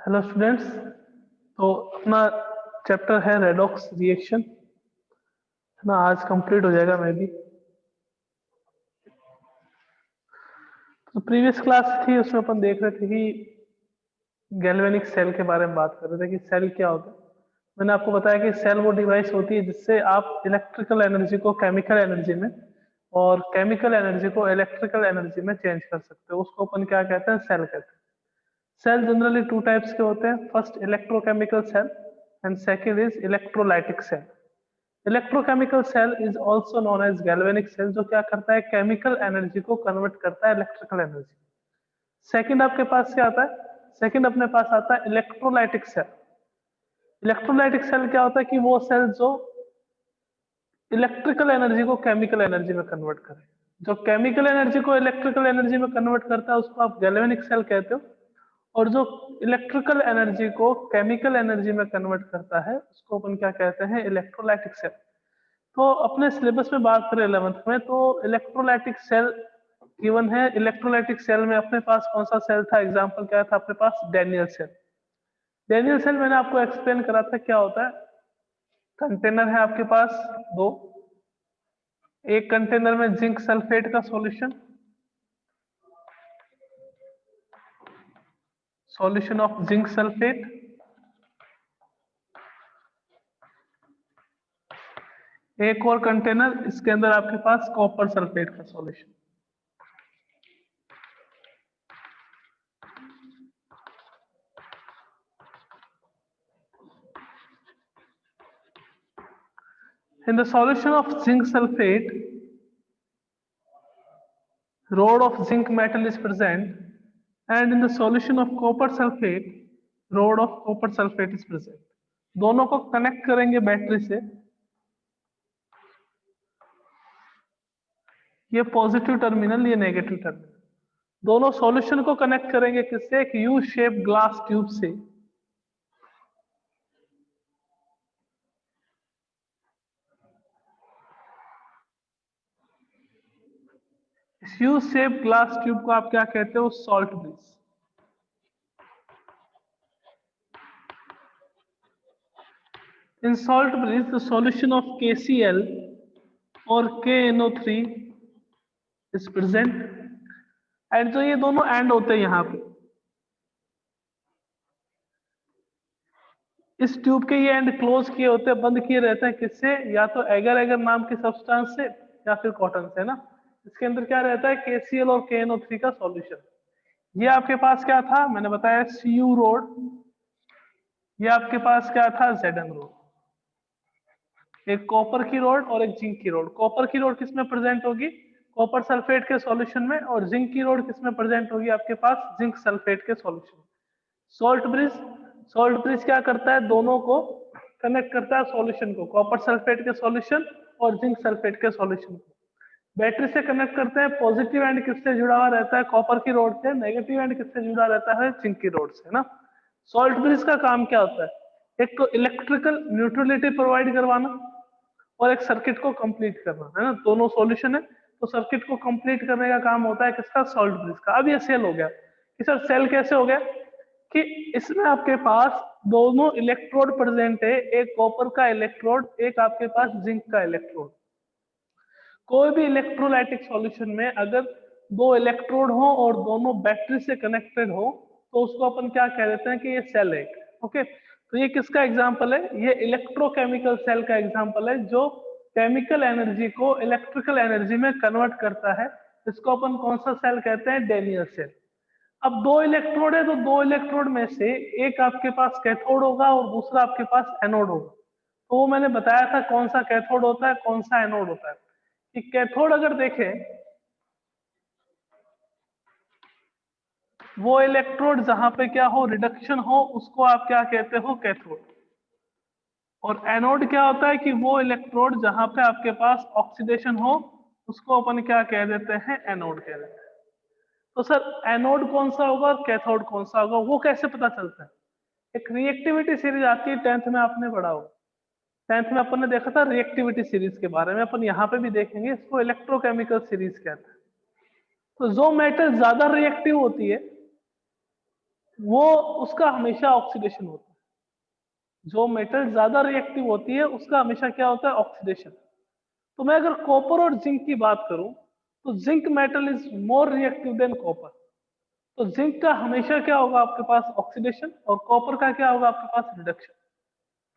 Hello students. तो अपना chapter है रेडॉक्स रिएक्शन, है ना। आज कंप्लीट हो जाएगा मैं भी। तो प्रीवियस क्लास थी उसमें अपन देख रहे थे कि गैल्वेनिक सेल के बारे में बात कर रहे थे कि सेल क्या होता है। मैंने आपको बताया कि सेल वो डिवाइस होती है जिससे आप इलेक्ट्रिकल एनर्जी को केमिकल एनर्जी में और केमिकल एनर्जी को इलेक्ट्रिकल एनर्जी में चेंज कर सकते हो। उसको अपन क्या कहते हैं? सेल कहते हैं। सेल जनरली टू टाइप्स के होते हैं। First electrochemical cell and second is electrolytic cell. Electrochemical cell is also known as galvanic cell, जो क्या करता है? केमिकल एनर्जी को कन्वर्ट करता है इलेक्ट्रिकल एनर्जी। सेकंड आपके पास क्या आता है? सेकंड अपने पास आता है इलेक्ट्रोलाइटिक सेल। इलेक्ट्रोलाइटिक सेल क्या होता है कि वो सेल जो इलेक्ट्रिकल एनर्जी को केमिकल एनर्जी में कन्वर्ट करे। जो केमिकल एनर्जी को इलेक्ट्रिकल एनर्जी में कन्वर्ट करता है उसको आप गैल्वेनिक सेल कहते हो, और जो इलेक्ट्रिकल एनर्जी को केमिकल एनर्जी में कन्वर्ट करता है उसको अपन क्या कहते हैं? Electrolytic cell. तो अपने सिलेबस में बात करें 11th में, तो इलेक्ट्रोलाइटिक सेल गिवन है। इलेक्ट्रोलाइटिक सेल में अपने पास कौन सा सेल था? एग्जांपल क्या था अपने पास? Daniell cell. डैनियल सेल मैंने आपको एक्सप्लेन करा था क्या होता है। कंटेनर है आपके पास दो। एक कंटेनर में जिंक सल्फेट का solution, solution of zinc sulphate. एक और कंटेनर, इसके अंदर आपके पास कॉपर सल्फेट का solution. In the solution of zinc sulfate, rod of zinc metal is present, and in the solution of copper sulfate, rod of copper sulfate is present. दोनों को connect करेंगे battery से। ये positive terminal, ये negative terminal. दोनों solution को connect करेंगे किससे? एक यू शेप ग्लास ट्यूब से। इस यू शेप ग्लास ट्यूब को आप क्या कहते हो? Salt bridge. In salt bridge, the solution of KCl or KNO3 is present, and जो ये दोनों एंड होते हैं यहाँ पे, इस ट्यूब के ये एंड क्लोज किए होते हैं, बंद किए रहते हैं किससे? या तो एगर एगर नाम के सब्सटेंस से या फिर कॉटन से, ना। इसके अंदर क्या रहता है? KCl और KNO3 का सॉल्यूशन। ये आपके पास क्या था? मैंने बताया Cu रोड। ये आपके पास क्या था? Zn road. एक कॉपर की रोड और एक जिंक की रोड। कॉपर की रोड किसमें प्रेजेंट होगी? कॉपर सल्फेट के सॉल्यूशन में। और जिंक की रोड किसमें प्रेजेंट होगी? आपके पास जिंक सल्फेट के सॉल्यूशन में। सॉल्ट ब्रिज, सॉल्ट ब्रिज क्या करता है? दोनों को कनेक्ट करता है सॉल्यूशन को, कॉपर सल्फेट के सॉल्यूशन और जिंक सल्फेट के सॉल्यूशन को। बैटरी से कनेक्ट करते हैं। पॉजिटिव एंड किससे जुड़ा हुआ रहता है? कॉपर की रोड से। नेगेटिव एंड किससे जुड़ा रहता है? जिंक की रोड से, ना। सॉल्ट ब्रिज का काम क्या होता है? एक तो इलेक्ट्रिकल न्यूट्रलिटी प्रोवाइड करवाना और एक सर्किट को कंप्लीट करना, है ना। दोनों सॉल्यूशन है तो सर्किट को कंप्लीट करने का काम होता है किसका? सॉल्ट ब्रिज का। अब ये सेल हो गया कि सर सेल कैसे हो गया? कि इसमें आपके पास दोनों इलेक्ट्रोड प्रेजेंट है। एक कॉपर का इलेक्ट्रोड, एक आपके पास जिंक का इलेक्ट्रोड। कोई भी इलेक्ट्रोलाइटिक सॉल्यूशन में अगर दो इलेक्ट्रोड हो और दोनों बैटरी से कनेक्टेड हो तो उसको अपन क्या कह देते हैं? कि ये सेल है। ओके, तो ये किसका एग्जांपल है? ये इलेक्ट्रोकेमिकल सेल का एग्जांपल है, जो केमिकल एनर्जी को इलेक्ट्रिकल एनर्जी में कन्वर्ट करता है। इसको अपन कौन सा सेल कहते हैं? Daniell cell. अब दो इलेक्ट्रोड है तो दो इलेक्ट्रोड में से एक आपके पास कैथोड होगा और दूसरा आपके पास एनोड होगा। तो वो मैंने बताया था कौन सा कैथोड होता है, कौन सा एनोड होता है। कि कैथोड अगर देखें, वो इलेक्ट्रोड जहां पे क्या हो? रिडक्शन हो, उसको आप क्या कहते हो? कैथोड। और एनोड क्या होता है? कि वो इलेक्ट्रोड जहां पे आपके पास ऑक्सीडेशन हो, उसको अपन क्या कह देते हैं? एनोड कह देते हैं। तो सर एनोड कौन सा होगा और कैथोड कौन सा होगा, वो कैसे पता चलता है? एक रिएक्टिविटी सीरीज आती है, 10th में आपने पढ़ा होगा। 10th में अपन ने देखा था रिएक्टिविटी सीरीज के बारे में, अपन यहाँ पे भी देखेंगे। इसको इलेक्ट्रोकेमिकल सीरीज कहते हैं। तो जो मेटल ज्यादा रिएक्टिव होती है वो उसका हमेशा ऑक्सीडेशन होता है। जो मेटल ज्यादा रिएक्टिव होती है उसका हमेशा क्या होता है, ऑक्सीडेशन। तो मैं अगर कॉपर और जिंक की बात करूं तो zinc metal is more reactive than copper. तो जिंक का हमेशा क्या होगा आपके पास, ऑक्सीडेशन, और कॉपर का क्या होगा आपके पास, रिडक्शन।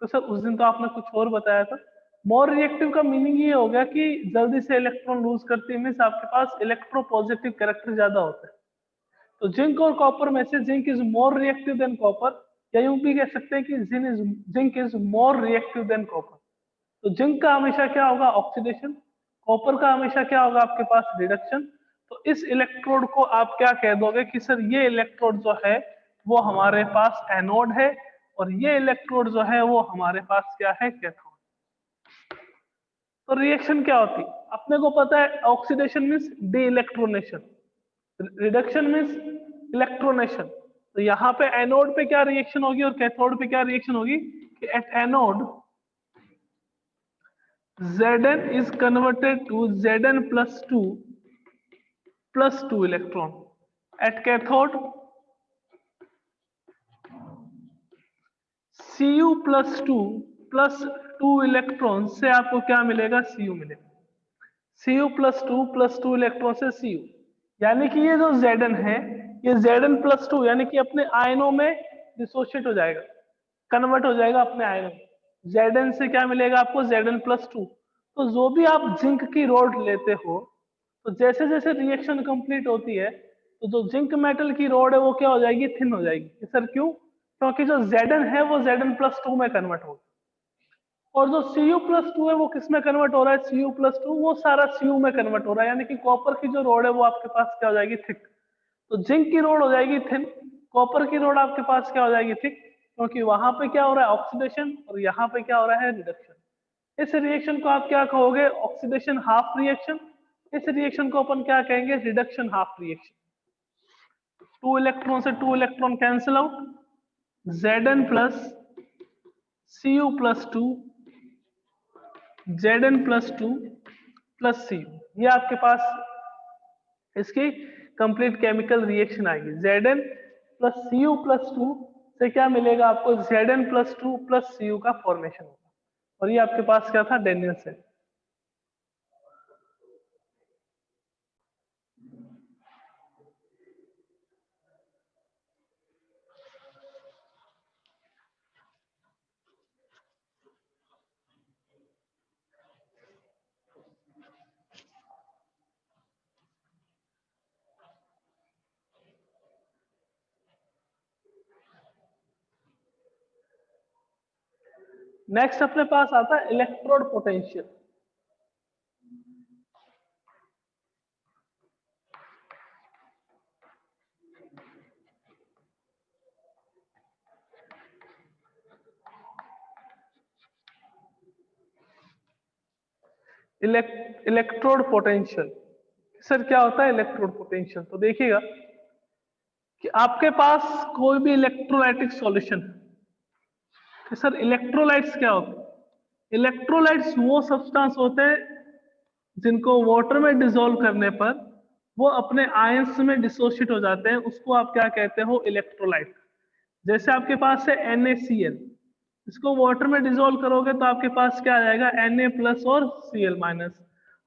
तो सर उस दिन तो आपने कुछ और बताया था। मोर रिएक्टिव का मीनिंग ये हो गया कि जल्दी से इलेक्ट्रॉन लूज करती है, मीन्स आपके पास इलेक्ट्रोपॉजिटिव कैरेक्टर ज्यादा होता है। तो जिंक और कॉपर में से zinc is more reactive than copper, या यूं भी कह सकते हैं कि zinc is more reactive than copper. तो जिंक का हमेशा क्या होगा, ऑक्सीडेशन। कॉपर का हमेशा क्या होगा आपके पास, रिडक्शन। तो इस इलेक्ट्रोड को आप क्या कह दोगे कि सर ये इलेक्ट्रोड जो है वो हमारे पास एनोड है, और ये इलेक्ट्रोड जो है वो हमारे पास क्या है, कैथोड। तो रिएक्शन क्या होती है अपने को पता है, oxidation means de electronation, reduction means electronation. तो यहाँ पे एनोड पे क्या रिएक्शन होगी और कैथोड पे क्या रिएक्शन होगी, कि at anode Zn is converted to Zn plus 2 electron. At cathode Cu plus 2 electron से आपको क्या मिलेगा, Cu मिलेगा। Cu plus 2 इलेक्ट्रॉन से Cu, यानी कि ये जो Zn है ये Zn plus 2 यानी कि अपने आयनों में डिसोशिएट हो जाएगा, कन्वर्ट हो जाएगा अपने आयनों में। Zn से क्या मिलेगा आपको, Zn plus 2। तो जो भी आप जिंक की रॉड लेते हो, तो जैसे जैसे रिएक्शन कंप्लीट होती है तो जो जिंक मेटल की रॉड है वो क्या हो जाएगी, थिन हो जाएगी। सर क्यों, क्योंकि जो Zn है वो Zn plus 2 में कन्वर्ट होगा, और जो Cu plus 2 है वो किस में कन्वर्ट हो रहा है, Cu plus 2 वो सारा Cu में कन्वर्ट हो रहा है, यानी कि कॉपर की जो रॉड है वो आपके पास क्या हो जाएगी, थिक। तो जिंक की रॉड हो जाएगी थिन, कॉपर की रॉड आपके पास क्या हो जाएगी, थिक, क्योंकि वहां पे क्या हो रहा है, ऑक्सीडेशन, और यहाँ पे क्या हो रहा है, रिडक्शन। इस रिएक्शन को आप क्या कहोगे, ऑक्सीडेशन हाफ रिएक्शन। इस रिएक्शन को अपन क्या कहेंगे, रिडक्शन हाफ रिएक्शन। 2 इलेक्ट्रॉन से 2 electron cancel out, Zn plus Cu plus 2, Zn plus 2 plus Cu, ये आपके पास इसकी कंप्लीट केमिकल रिएक्शन आएगी। Zn प्लस Cu प्लस 2 से क्या मिलेगा आपको, Zn प्लस 2 प्लस Cu का फॉर्मेशन होगा, और ये आपके पास क्या था, डेनियल सेल। नेक्स्ट अपने पास आता है electrode potential. Electrode potential, sir क्या होता है इलेक्ट्रोड पोटेंशियल, तो देखिएगा कि आपके पास कोई भी इलेक्ट्रोलाइटिक सॉल्यूशन है, कि सर इलेक्ट्रोलाइट्स क्या होते हैं, इलेक्ट्रोलाइट्स वो सब्सटेंस होते हैं जिनको वाटर में डिसॉल्व करने पर वो अपने आयंस में डिसोशिएट हो जाते हैं, उसको आप क्या कहते हो, इलेक्ट्रोलाइट। जैसे आपके पास है NaCl, इसको वाटर में डिसॉल्व करोगे तो आपके पास क्या आ जाएगा, Na प्लस और Cl माइनस।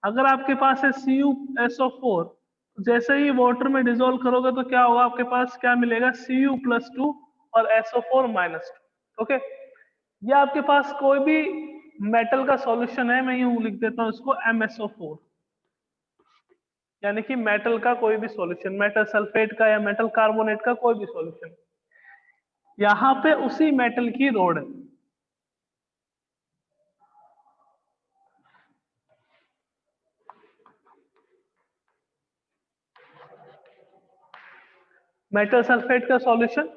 अगर आपके पास है CuSO4, जैसे ही वाटर में डिसॉल्व करोगे तो क्या होगा, आपके पास क्या मिलेगा, Cu प्लस 2 और SO4 माइनस 2। ओके, ये आपके पास कोई भी मेटल का सॉल्यूशन है, मैं यूं लिख देता हूं इसको MSO4, यानी कि मेटल का कोई भी सॉल्यूशन, मेटल सल्फेट का या मेटल कार्बोनेट का कोई भी सॉल्यूशन, यहां पे उसी मेटल की रोड है। मेटल सल्फेट का सॉल्यूशन,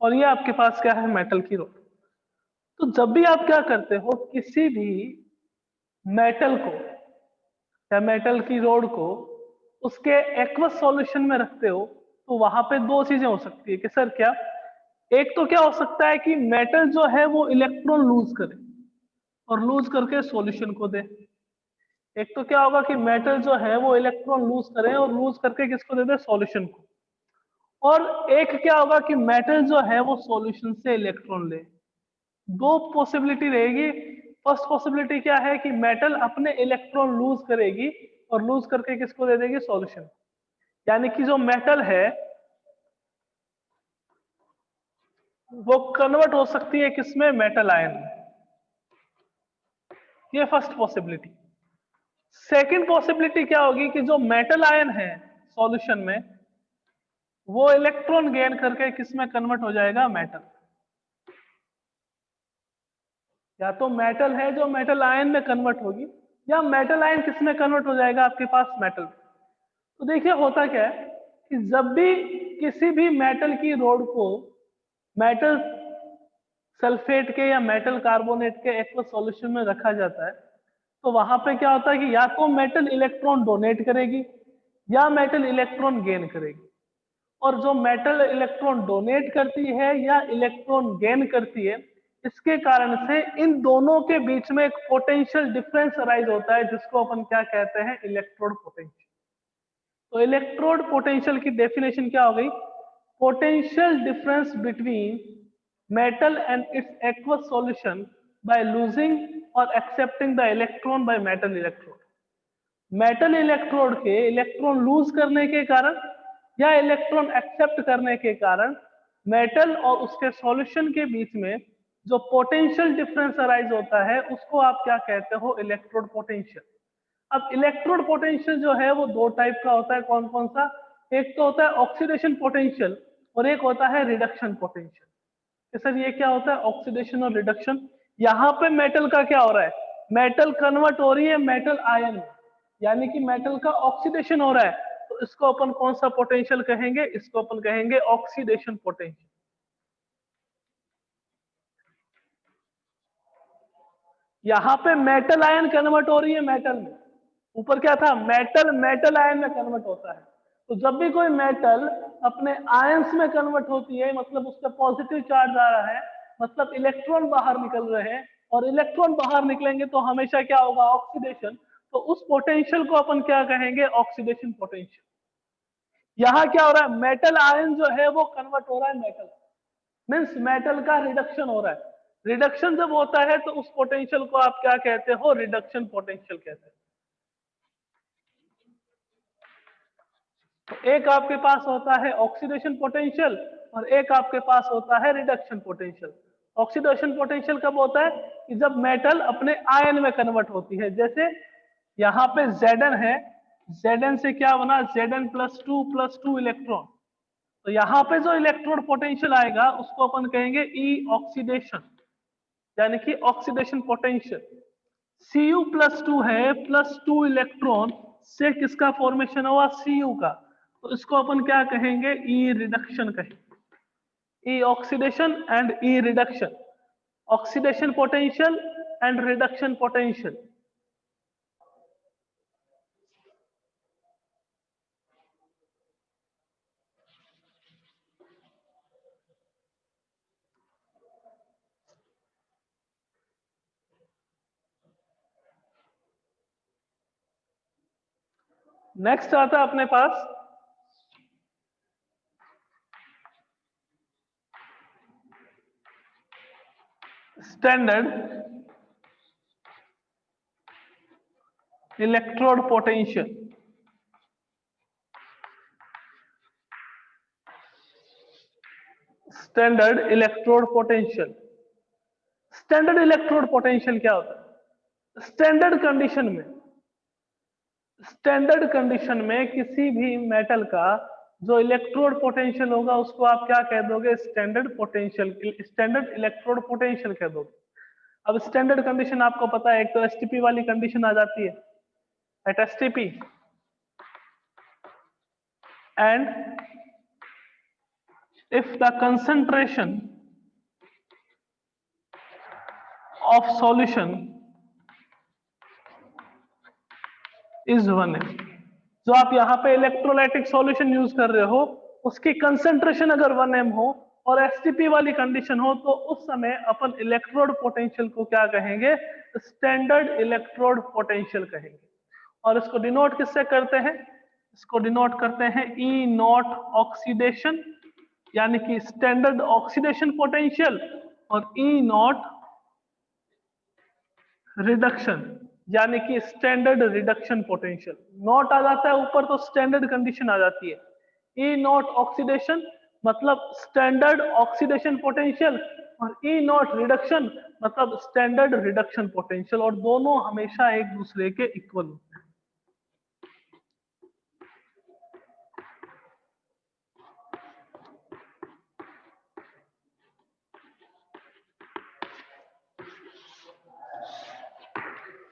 और ये आपके पास क्या है, मेटल की रोड। तो जब भी आप क्या करते हो, किसी भी मेटल को या मेटल की रोड को उसके एक्वस सॉल्यूशन में रखते हो, तो वहां पे दो चीजें हो सकती है कि सर क्या, एक तो क्या हो सकता है कि मेटल जो है वो इलेक्ट्रॉन लूज करे और लूज करके सॉल्यूशन को दे। एक तो क्या होगा कि मेटल जो है वो इलेक्ट्रॉन लूज करे और लूज करके किसको दे दे, सॉल्यूशन को। और एक क्या होगा कि मेटल जो है वो सॉल्यूशन से इलेक्ट्रॉन ले। दो पॉसिबिलिटी रहेगी। फर्स्ट पॉसिबिलिटी क्या है कि मेटल अपने इलेक्ट्रॉन लूज करेगी और लूज करके किसको दे देगी, सॉल्यूशन। यानी कि जो मेटल है वो कन्वर्ट हो सकती है किसमें, मेटल आयन में। ये फर्स्ट पॉसिबिलिटी। सेकंड पॉसिबिलिटी क्या होगी कि जो मेटल आयन है सॉल्यूशन में वो इलेक्ट्रॉन गेन करके किसमें कन्वर्ट हो जाएगा, मेटल। या तो मेटल है जो मेटल आयन में कन्वर्ट होगी, या मेटल आयन किसमें कन्वर्ट हो जाएगा आपके पास, मेटल। तो देखिए होता क्या है कि जब भी किसी भी मेटल की रोड को मेटल सल्फेट के या मेटल कार्बोनेट के एक्वस सॉल्यूशन में रखा जाता है, तो वहां पे क्या होता है कि या तो मेटल इलेक्ट्रॉन डोनेट करेगी या मेटल इलेक्ट्रॉन गेन करेगी। और जो मेटल इलेक्ट्रॉन डोनेट करती है या इलेक्ट्रॉन गेन करती है, इसके कारण से इन दोनों के बीच में एक पोटेंशियल डिफरेंस अराइज होता है, जिसको अपन क्या कहते हैं, इलेक्ट्रोड पोटेंशियल। तो इलेक्ट्रोड पोटेंशियल की डेफिनेशन क्या हो गई, potential difference between metal and its aqueous solution by losing or accepting the electron by metal electrode. Metal electrode के इलेक्ट्रॉन लूज करने के कारण या इलेक्ट्रॉन एक्सेप्ट करने के कारण मेटल और उसके सॉल्यूशन के बीच में जो पोटेंशियल डिफरेंस अराइज होता है, उसको आप क्या कहते हो, इलेक्ट्रोड पोटेंशियल। अब इलेक्ट्रोड पोटेंशियल जो है वो दो टाइप का होता है, कौन कौन सा, एक तो होता है ऑक्सीडेशन पोटेंशियल और एक होता है रिडक्शन पोटेंशियल। सर ये क्या होता है, ऑक्सीडेशन और रिडक्शन। यहाँ पे मेटल का क्या हो रहा है, मेटल कन्वर्ट हो रही है मेटल आयन में, यानी कि मेटल का ऑक्सीडेशन हो रहा है। तो इसको अपन कौन सा पोटेंशियल कहेंगे, इसको अपन कहेंगे ऑक्सीडेशन पोटेंशियल। यहाँ पे मेटल आयन कन्वर्ट हो रही है मेटल में, ऊपर क्या था, मेटल मेटल आयन में कन्वर्ट होता है। तो जब भी कोई मेटल अपने आयंस में कन्वर्ट होती है, मतलब उसका पॉजिटिव चार्ज आ रहा है, मतलब इलेक्ट्रॉन बाहर निकल रहे हैं, और इलेक्ट्रॉन बाहर निकलेंगे तो हमेशा क्या होगा, ऑक्सीडेशन। तो उस पोटेंशियल को अपन क्या कहेंगे, ऑक्सीडेशन पोटेंशियल। यहाँ क्या हो रहा है, मेटल आयन जो है वो कन्वर्ट हो रहा है मेटल, मीन्स मेटल का रिडक्शन हो रहा है। रिडक्शन जब होता है तो उस पोटेंशियल को आप क्या कहते हो, रिडक्शन पोटेंशियल कहते हैं। तो एक आपके पास होता है ऑक्सीडेशन पोटेंशियल और एक आपके पास होता है रिडक्शन पोटेंशियल। ऑक्सीडेशन पोटेंशियल कब होता है कि जब मेटल अपने आयन में कन्वर्ट होती है। जैसे यहाँ पे Zn है, Zn से क्या बना, Zn प्लस टू इलेक्ट्रॉन। तो यहाँ पे जो इलेक्ट्रोड पोटेंशियल आएगा उसको अपन कहेंगे ई ऑक्सीडेशन, यानी कि ऑक्सीडेशन पोटेंशियल। Cu+2 है, प्लस टू इलेक्ट्रॉन से किसका फॉर्मेशन हुआ, Cu का। तो इसको अपन क्या कहेंगे, ई रिडक्शन कहेंगे। E oxidation and E reduction, oxidation potential and reduction potential. Next आता है अपने पास standard electrode potential. Standard electrode potential. Standard electrode potential क्या होता है, स्टैंडर्ड कंडीशन में किसी भी मेटल का जो इलेक्ट्रोड पोटेंशियल होगा उसको आप क्या कह दोगे, standard potential, standard electrode potential कह दोगे। अब स्टैंडर्ड कंडीशन आपको पता है, एक तो एसटीपी वाली कंडीशन आ जाती है, at STP and if the concentration of solution is 1m। जो आप यहाँ पे इलेक्ट्रोलाइटिक सॉल्यूशन यूज कर रहे हो उसकी कंसंट्रेशन अगर 1m हो और एसटीपी वाली कंडीशन हो, तो उस समय अपन इलेक्ट्रोड पोटेंशियल को क्या कहेंगे, स्टैंडर्ड इलेक्ट्रोड पोटेंशियल कहेंगे। और इसको डिनोट किससे करते हैं, इसको डिनोट करते हैं ई नॉट ऑक्सीडेशन यानी कि स्टैंडर्ड ऑक्सीडेशन पोटेंशियल, और ई नॉट रिडक्शन यानी कि स्टैंडर्ड रिडक्शन पोटेंशियल। नॉट आ जाता है ऊपर तो स्टैंडर्ड कंडीशन आ जाती है। ई नॉट ऑक्सीडेशन मतलब स्टैंडर्ड ऑक्सीडेशन पोटेंशियल, और ई नॉट रिडक्शन मतलब स्टैंडर्ड रिडक्शन पोटेंशियल, और दोनों हमेशा एक दूसरे के इक्वल होते हैं।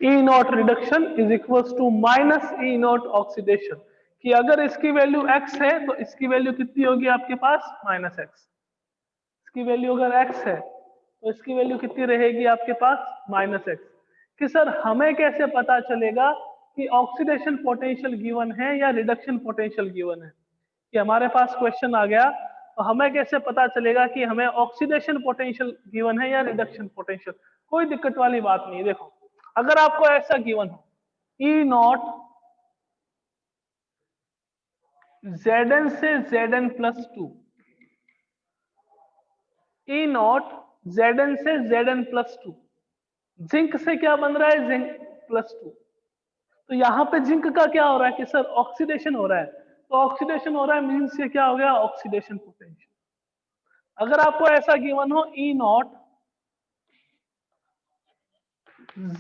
E naught reduction is equals to minus E naught oxidation, कि अगर इसकी वैल्यू x है तो इसकी वैल्यू कितनी होगी आपके पास माइनस एक्स। इसकी वैल्यू अगर x है तो इसकी वैल्यू कितनी रहेगी आपके पास माइनस एक्स। कि सर हमें कैसे पता चलेगा कि ऑक्सीडेशन पोटेंशियल गिवन है या रिडक्शन पोटेंशियल गिवन है? कि हमारे पास क्वेश्चन आ गया तो हमें कैसे पता चलेगा कि हमें ऑक्सीडेशन पोटेंशियल गिवन है या रिडक्शन पोटेंशियल? कोई दिक्कत वाली बात नहीं। देखो अगर आपको ऐसा गिवन हो ई नॉट Zn से Zn plus to, E naught Zn से Zn प्लस टू, जिंक से क्या बन रहा है जिंक प्लस टू। तो यहाँ पे जिंक का क्या हो रहा है कि सर ऑक्सीडेशन हो रहा है, तो ऑक्सीडेशन हो रहा है मीन्स ये क्या हो गया ऑक्सीडेशन पोटेंशियल। अगर आपको ऐसा गिवन हो E naught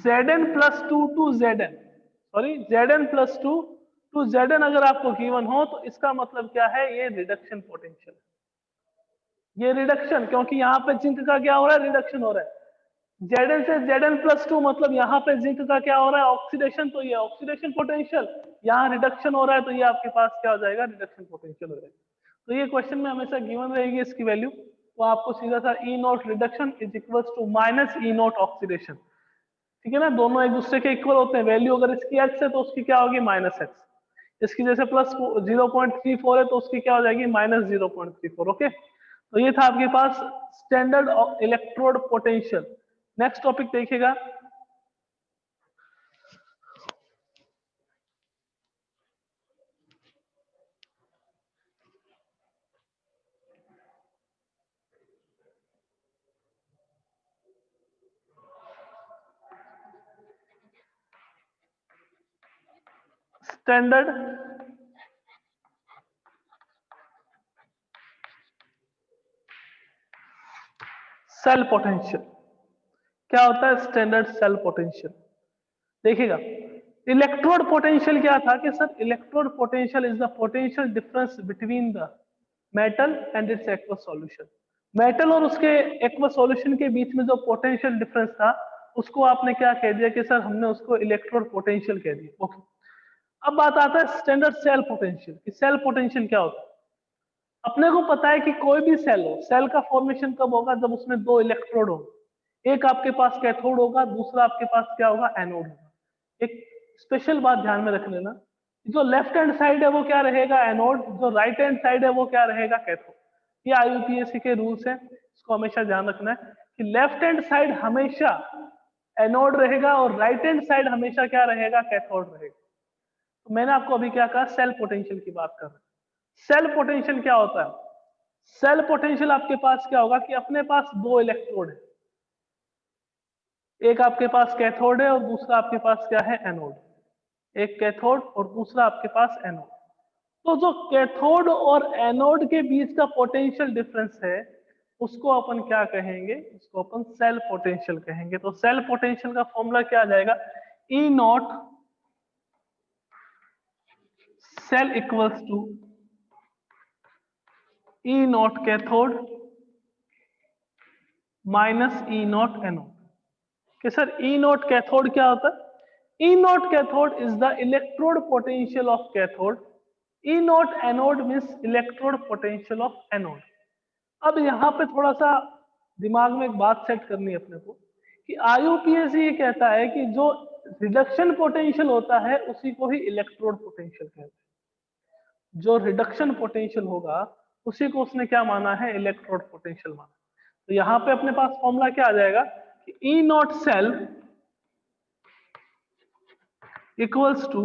Zn plus two to Zn, sorry Zn plus two to Zn अगर आपको गिवन हो तो इसका मतलब क्या है ये रिडक्शन पोटेंशियल, ये रिडक्शन, क्योंकि यहाँ पे जिंक का क्या हो रहा है रिडक्शन हो रहा है। Zn से Zn प्लस टू मतलब यहाँ पे जिंक का क्या हो रहा है ऑक्सीडेशन, तो ये ऑक्सीडेशन पोटेंशियल, यहाँ रिडक्शन हो रहा है तो ये आपके पास क्या हो जाएगा रिडक्शन पोटेंशियल हो जाएगा। तो ये क्वेश्चन में हमेशा गिवन रहेगी इसकी वैल्यू, तो आपको सीधा सा E naught reduction is equals to minus E naught oxidation. ठीक है ना, दोनों एक दूसरे के इक्वल होते हैं। वैल्यू अगर इसकी x है तो उसकी क्या होगी माइनस एक्स, इसकी जैसे प्लस 0.34 है तो उसकी क्या हो जाएगी माइनस 0.34। ओके, तो ये था आपके पास standard electrode potential. Next topic देखिएगा, स्टैंडर्ड सेल पोटेंशियल। क्या होता है स्टैंडर्ड सेल पोटेंशियल? देखिएगा इलेक्ट्रोड पोटेंशियल क्या था कि sir electrode potential is the potential difference between the metal and its aqueous solution. Metal और उसके एक्वस सॉल्यूशन के बीच में जो पोटेंशियल डिफरेंस था उसको आपने क्या कह दिया कि सर हमने उसको इलेक्ट्रोड पोटेंशियल कह दिया। ओके, अब बात आता है स्टैंडर्ड सेल पोटेंशियल कि सेल पोटेंशियल क्या होता है। अपने को पता है कि कोई भी सेल हो, सेल का फॉर्मेशन कब होगा जब उसमें दो इलेक्ट्रोड हो, एक आपके पास कैथोड होगा दूसरा आपके पास क्या होगा एनोड होगा। एक स्पेशल बात ध्यान में रख लेना, जो लेफ्ट हैंड साइड है वो क्या रहेगा एनोड, जो राइट हैंड साइड है वो क्या रहेगा कैथोड। ये आईयूपीएससी के रूल्स हैं, इसको हमेशा ध्यान रखना है कि लेफ्ट हैंड साइड हमेशा एनोड रहेगा और राइट हैंड साइड हमेशा क्या रहेगा कैथोड रहेगा। तो मैंने आपको अभी क्या कहा सेल पोटेंशियल की बात कर रहे हैं। सेल पोटेंशियल क्या होता है? सेल पोटेंशियल आपके पास क्या होगा कि अपने पास दो इलेक्ट्रोड है, एक आपके पास कैथोड है और दूसरा आपके पास क्या है एनोड, एक कैथोड और दूसरा आपके पास एनोड। तो जो कैथोड और एनोड के बीच का पोटेंशियल डिफरेंस है उसको अपन क्या कहेंगे, उसको अपन सेल पोटेंशियल कहेंगे। तो सेल पोटेंशियल का फॉर्मूला क्या आ जाएगा, E naught cell equals to E naught cathode minus E naught anode. कि सर ई नॉट कैथोड क्या होता है? E naught cathode is the electrode potential of cathode, E naught anode means electrode potential of anode. अब यहाँ पे थोड़ा सा दिमाग में एक बात सेट करनी है अपने को कि आईयूपीएससी ये कहता है कि जो रिडक्शन पोटेंशियल होता है उसी को ही इलेक्ट्रोड पोटेंशियल कहते हैं। जो रिडक्शन पोटेंशियल होगा उसी को उसने क्या माना है इलेक्ट्रोड पोटेंशियल माना। तो यहाँ पे अपने पास फॉर्मूला क्या आ जाएगा कि E naught cell equals to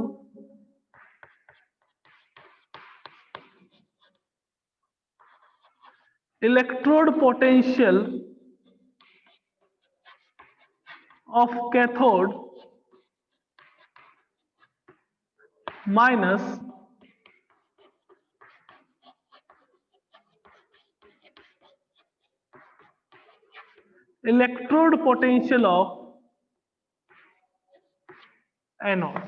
electrode potential of cathode minus electrode potential of anode.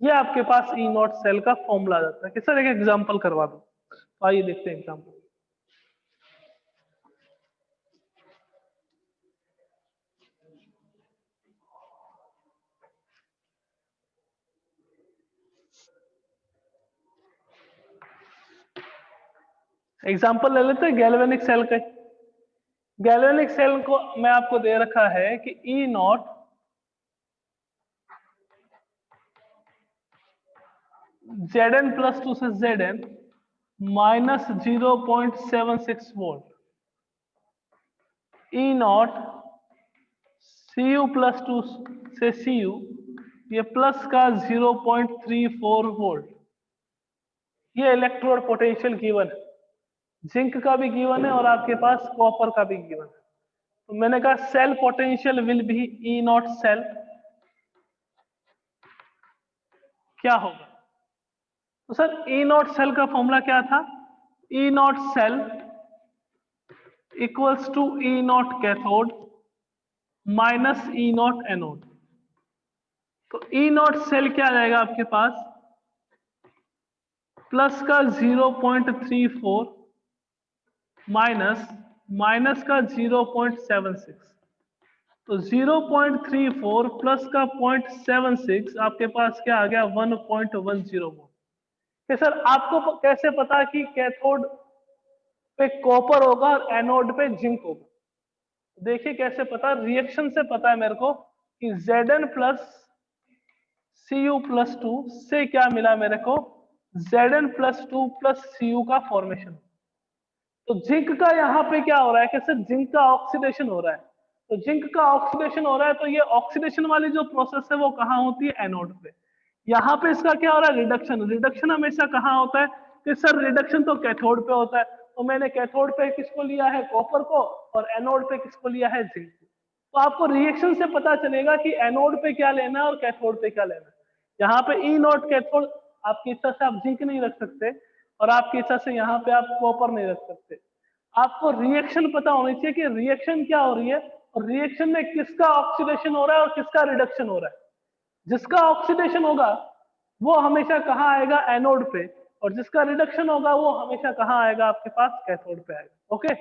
ये आपके पास ई नॉट सेल का फॉर्मूला जाता है कि सर एक एग्जांपल करवा दो। तो आइए देखते हैं एग्जांपल। एग्जांपल ले लेते हैं गैल्वेनिक सेल के। गैल्वेनिक सेल को मैं आपको दे रखा है कि ई नॉट Zn प्लस 2 से Zn minus 0.76 volt, E not Cu plus 2 से Cu ये प्लस का 0.34 वोल्ट। ये इलेक्ट्रोड पोटेंशियल गिवन है, जिंक का भी गिवन है और आपके पास कॉपर का भी गिवन है। तो मैंने कहा cell potential will be E naught cell क्या होगा। तो सर ई नॉट सेल का फॉर्मूला क्या था, E naught cell equals to E naught cathode minus E naught anode. तो ई नॉट सेल क्या आ जाएगा आपके पास, प्लस का 0.34 माइनस का 0.76। तो 0.34 प्लस का 0.76 आपके पास क्या आ गया 1.10 वोल्ट। सर आपको कैसे पता कि कैथोड पे कॉपर होगा और एनोड पे जिंक होगा। देखिए कैसे पता, रिएक्शन से पता है मेरे को कि Zn प्लस Cu प्लस 2 से क्या मिला मेरे को, Zn प्लस 2 प्लस Cu का फॉर्मेशन। तो जिंक का यहाँ पे क्या हो रहा है कि सर जिंक का ऑक्सीडेशन हो रहा है। तो जिंक का ऑक्सीडेशन हो रहा है तो ये ऑक्सीडेशन वाली जो प्रोसेस है वो कहाँ होती है, एनोड पे। यहाँ पे इसका क्या हो रहा है, रिडक्शन। रिडक्शन हमेशा कहाँ होता है कि सर रिडक्शन तो कैथोड पे होता है। तो मैंने कैथोड पे किसको लिया है, कॉपर को, और एनोड पे किसको लिया है, जिंक को। तो आपको रिएक्शन से पता चलेगा कि एनोड पे क्या लेना है और कैथोड पे क्या लेना है। यहाँ पे ई नॉट कैथोड आपकी इच्छा से आप जिंक नहीं रख सकते और आपकी इच्छा से यहाँ पे आप कॉपर नहीं रख सकते। आपको रिएक्शन पता होनी चाहिए कि रिएक्शन क्या हो रही है और रिएक्शन में किसका ऑक्सीडेशन हो रहा है और किसका रिडक्शन हो रहा है। जिसका ऑक्सीडेशन होगा वो हमेशा कहाँ आएगा, एनोड पे, और जिसका रिडक्शन होगा वो हमेशा कहाँ आएगा, आपके पास कैथोड पे आएगा। ओके,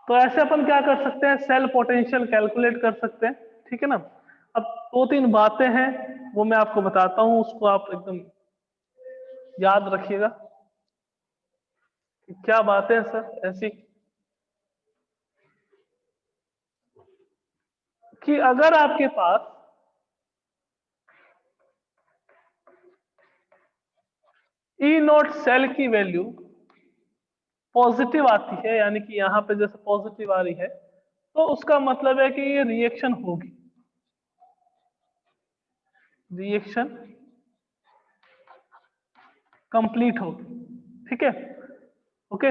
तो ऐसे अपन क्या कर सकते हैं, सेल पोटेंशियल कैलकुलेट कर सकते हैं। ठीक है ना। अब दो तीन बातें हैं वो मैं आपको बताता हूं, उसको आप एकदम याद रखिएगा। क्या बातें हैं सर ऐसी, कि अगर आपके पास ई नॉट सेल की वैल्यू पॉजिटिव आती है, यानी कि यहां पे जैसे पॉजिटिव आ रही है, तो उसका मतलब है कि ये रिएक्शन होगी, रिएक्शन कंप्लीट होगी। ठीक है, ओके।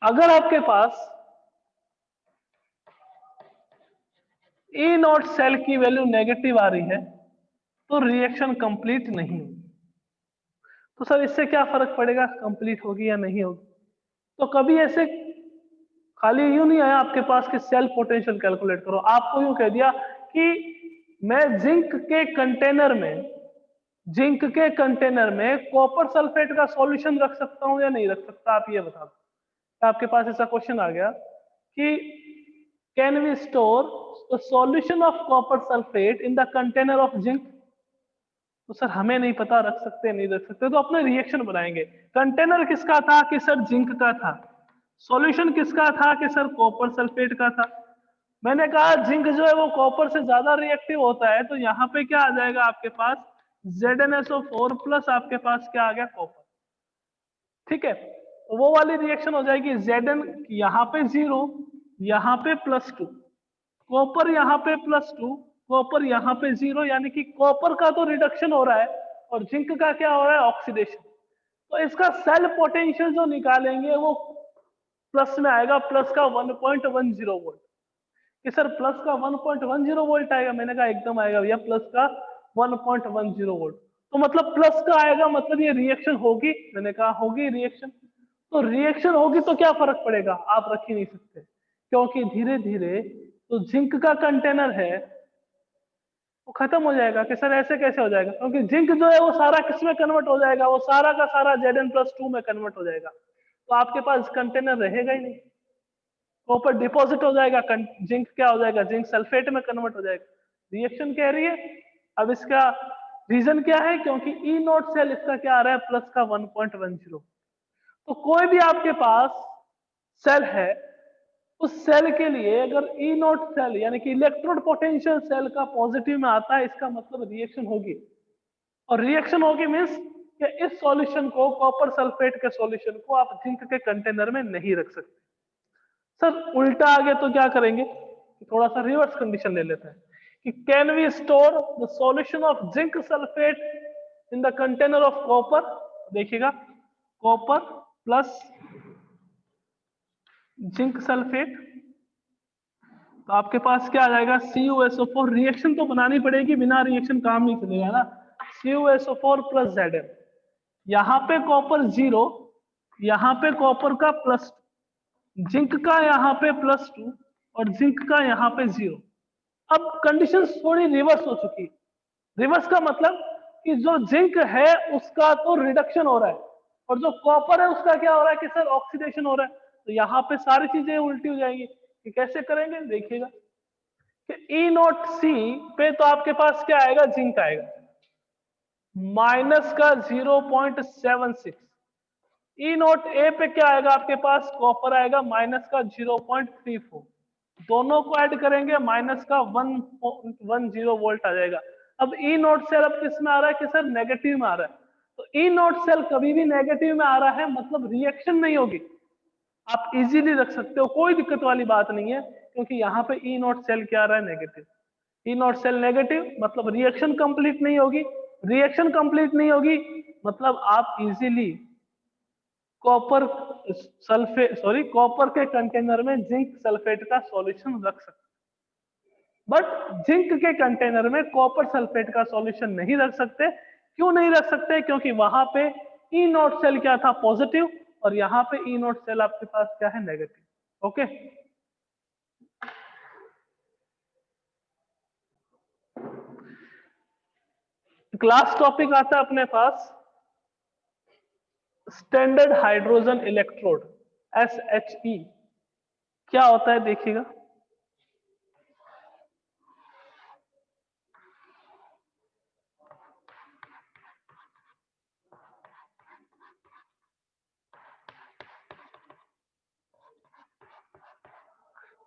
अगर आपके पास ई नॉट सेल की वैल्यू नेगेटिव आ रही है तो रिएक्शन कंप्लीट नहीं होगी। तो सर इससे क्या फर्क पड़ेगा, कंप्लीट होगी या नहीं होगी। तो कभी ऐसे खाली यूं नहीं आया आपके पास कि सेल पोटेंशियल कैलकुलेट करो, आपको यूं कह दिया कि मैं जिंक के कंटेनर में कॉपर सल्फेट का सॉल्यूशन रख सकता हूं या नहीं रख सकता, आप ये बता दो। आपके पास ऐसा क्वेश्चन आ गया कि can we store the solution of copper sulphate in the container of zinc. तो सर हमें नहीं पता, रख सकते नहीं रख सकते, तो अपने रिएक्शन बनाएंगे। कंटेनर किसका था कि सर जिंक का था, सॉल्यूशन किसका था कि सर कॉपर सल्फेट का था। मैंने कहा जिंक जो है वो कॉपर से ज्यादा रिएक्टिव होता है, तो यहाँ पे क्या आ जाएगा आपके पास ZnSO4 प्लस आपके पास क्या आ गया, कॉपर। ठीक है, तो वो वाली रिएक्शन हो जाएगी Zn यहाँ पे 0, यहाँ पे +2, कॉपर यहाँ पे +2 कॉपर यहाँ पे 0, यानी कि कॉपर का तो रिडक्शन हो रहा है और जिंक का क्या हो रहा है, ऑक्सीडेशन। तो इसका सेल पोटेंशियल जो निकालेंगे वो प्लस में आएगा, प्लस का 1.10 वोल्ट। कि सर प्लस का 1.10 वोल्ट आएगा, मैंने कहा एकदम आएगा भैया, प्लस का 1.10 वोल्ट। तो मतलब प्लस का आएगा, मतलब ये रिएक्शन होगी, मैंने कहा होगी रिएक्शन। तो रिएक्शन होगी तो क्या फर्क पड़ेगा, आप रख ही नहीं सकते, क्योंकि धीरे धीरे तो जिंक का कंटेनर है वो खत्म हो जाएगा। कि सर ऐसे कैसे हो जाएगा, क्योंकि जिंक जो है वो सारा किस में कन्वर्ट हो जाएगा, वो सारा का सारा Zn+2 में कन्वर्ट हो जाएगा। तो आपके पास कंटेनर रहेगा ही नहीं, कॉपर डिपॉजिट हो जाएगा, जिंक क्या हो जाएगा, जिंक सल्फेट में कन्वर्ट हो जाएगा। रिएक्शन कह रही है। अब इसका रीजन क्या है, क्योंकि ई नॉट सेल इसका क्या आ रहा है, प्लस का 1.10। तो कोई भी आपके पास सेल है, उस सेल के लिए अगर ई नॉट सेल यानी कि इलेक्ट्रोड पोटेंशियल सेल का पॉजिटिव में आता है, इसका मतलब रिएक्शन होगी। और रिएक्शन होगी मीन्स कि इस सॉल्यूशन को, कॉपर सल्फेट के सॉल्यूशन को आप जिंक के कंटेनर में नहीं रख सकते। सर उल्टा आगे तो क्या करेंगे, थोड़ा सा रिवर्स कंडीशन ले लेते हैं कि can we store the solution of zinc sulphate in the container of copper. देखिएगा, कॉपर प्लस जिंक सल्फेट, तो आपके पास क्या आ जाएगा, CuSO4। रिएक्शन तो बनानी पड़ेगी, बिना रिएक्शन काम नहीं चलेगा ना। CuSO4 प्लस Zn, यहाँ पे कॉपर 0, यहाँ पे कॉपर का प्लस, जिंक का यहाँ पे +2 और जिंक का यहाँ पे 0। अब कंडीशन थोड़ी रिवर्स हो चुकी। रिवर्स का मतलब कि जो जिंक है उसका तो रिडक्शन हो रहा है और जो कॉपर है उसका क्या हो रहा है कि सर ऑक्सीडेशन हो रहा है। तो यहाँ पे सारी चीजें उल्टी हो जाएंगी। कि कैसे करेंगे, देखिएगा कि E0C पे तो आपके पास क्या आएगा, जिंक आएगा, माइनस का 0.76। E0A पे क्या आएगा आपके पास, कॉपर आएगा, माइनस का 0.34। दोनों को ऐड करेंगे, माइनस का 1.10 वोल्ट आ जाएगा। अब ई नोट सेल अब किस में आ रहा है कि सर नेगेटिव में आ रहा है। तो ई नोट सेल कभी भी नेगेटिव में आ रहा है मतलब रिएक्शन नहीं होगी, आप इजीली रख सकते हो, कोई दिक्कत वाली बात नहीं है, क्योंकि यहाँ पे ई नोट सेल क्या आ रहा है, नेगेटिव। ई नोट सेल नेगेटिव मतलब रिएक्शन कंप्लीट नहीं होगी, रिएक्शन कंप्लीट नहीं होगी मतलब आप इजीली कॉपर सल्फेट कॉपर के कंटेनर में जिंक सल्फेट का सॉल्यूशन रख सकते, बट जिंक के कंटेनर में कॉपर सल्फेट का सॉल्यूशन नहीं रख सकते। क्यों नहीं रख सकते, क्योंकि वहां पे ई नोट सेल क्या था, पॉजिटिव, और यहाँ पे ई नोट सेल आपके पास क्या है, नेगेटिव। ओके, क्लास टॉपिक आता है अपने पास स्टैंडर्ड हाइड्रोजन इलेक्ट्रोड, SHE। क्या होता है देखिएगा,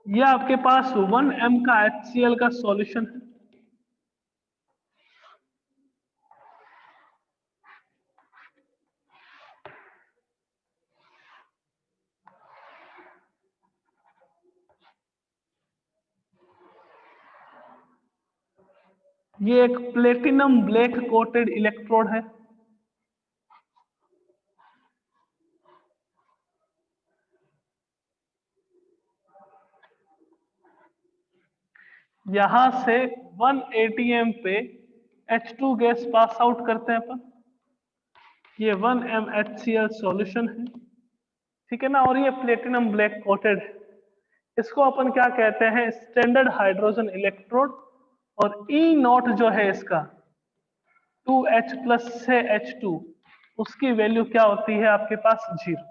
ये आपके पास 1m का HCl का सॉल्यूशन है। ये एक प्लेटिनम ब्लैक कोटेड इलेक्ट्रोड है। यहां से 1 ATM पे H2 गैस पास आउट करते हैं अपन, ये 1m HCl सॉल्यूशन है, ठीक है ना, और ये प्लेटिनम ब्लैक कोटेड है। इसको अपन क्या कहते हैं, स्टैंडर्ड हाइड्रोजन इलेक्ट्रोड। और E नॉट जो है इसका 2H प्लस से H2, उसकी वैल्यू क्या होती है आपके पास, 0।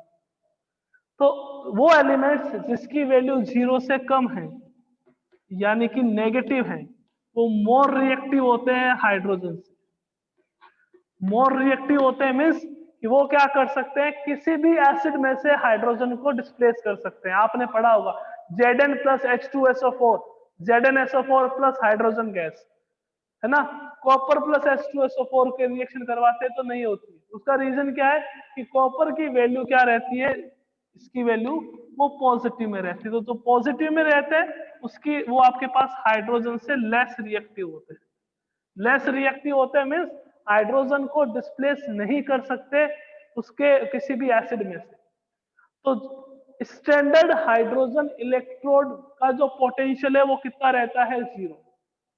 तो वो एलिमेंट्स जिसकी वैल्यू 0 से कम है यानी कि नेगेटिव है, वो मोर रिएक्टिव होते हैं हाइड्रोजन से। मोर रिएक्टिव होते हैं मीन्स कि वो क्या कर सकते हैं, किसी भी एसिड में से हाइड्रोजन को डिस्प्लेस कर सकते हैं। आपने पढ़ा होगा Zn plus H2SO4, ZnSO4 plus hydrogen gas, है ना। कॉपर प्लस H2SO4 के रिएक्शन करवाते हैं तो नहीं होती। उसका रीजन क्या है कि कॉपर की वैल्यू क्या रहती है, इसकी वैल्यू वो पॉजिटिव में रहती है। तो पॉजिटिव में रहते हैं उसकी वो आपके पास हाइड्रोजन से लेस रिएक्टिव होते हैं। लेस रिएक्टिव होते हैं मीन्स हाइड्रोजन को डिस्प्लेस नहीं कर सकते उसके किसी भी एसिड में से। तो स्टैंडर्ड हाइड्रोजन इलेक्ट्रोड का जो पोटेंशियल है वो कितना रहता है, 0।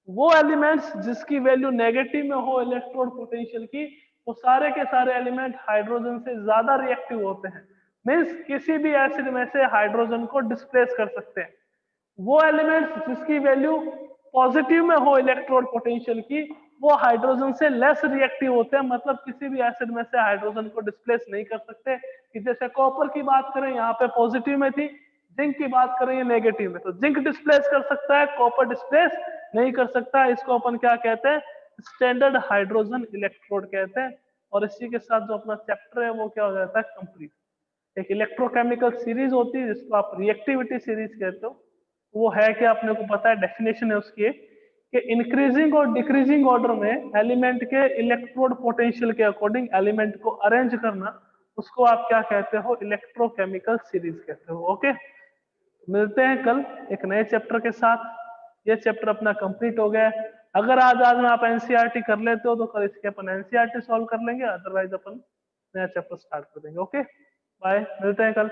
वो एलिमेंट्स जिसकी वैल्यू नेगेटिव में हो इलेक्ट्रोड पोटेंशियल की, वो सारे के सारे एलिमेंट हाइड्रोजन से ज्यादा रिएक्टिव होते हैं। मीन्स किसी भी एसिड में से हाइड्रोजन को डिस्प्लेस कर सकते हैं। वो एलिमेंट्स जिसकी वैल्यू पॉजिटिव में हो इलेक्ट्रोड पोटेंशियल की, वो हाइड्रोजन से लेस रिएक्टिव होते हैं, मतलब किसी भी एसिड में से हाइड्रोजन को डिस्प्लेस नहीं कर सकते। कि जैसे कॉपर की बात करें यहाँ पे पॉजिटिव में थी, जिंक की बात करें ये नेगेटिव में, तो जिंक डिस्प्लेस कर सकता है, कॉपर डिस्प्लेस नहीं कर सकता। इसको अपन क्या कहते हैं, स्टैंडर्ड हाइड्रोजन इलेक्ट्रोड कहते हैं। और इसी के साथ जो अपना चैप्टर है वो क्या हो जाता है, कंप्लीट। एक इलेक्ट्रोकेमिकल सीरीज होती है जिसको आप रिएक्टिविटी सीरीज कहते हो। वो है कि आपने को पता है, डेफिनेशन है उसकी कि इंक्रीजिंग और डिक्रीजिंग ऑर्डर में एलिमेंट के इलेक्ट्रोड पोटेंशियल के अकॉर्डिंग एलिमेंट को अरेंज करना, उसको आप क्या कहते हो, इलेक्ट्रोकेमिकल सीरीज कहते हो। ओके, मिलते हैं कल एक नए चैप्टर के साथ। ये चैप्टर अपना कंप्लीट हो गया है। अगर आज में आप एनसीईआरटी कर लेते हो तो कल इसके अपन एनसीईआरटी सॉल्व कर लेंगे, अदरवाइज अपन नया चैप्टर स्टार्ट कर देंगे। ओके, बाय, मिलते हैं कल।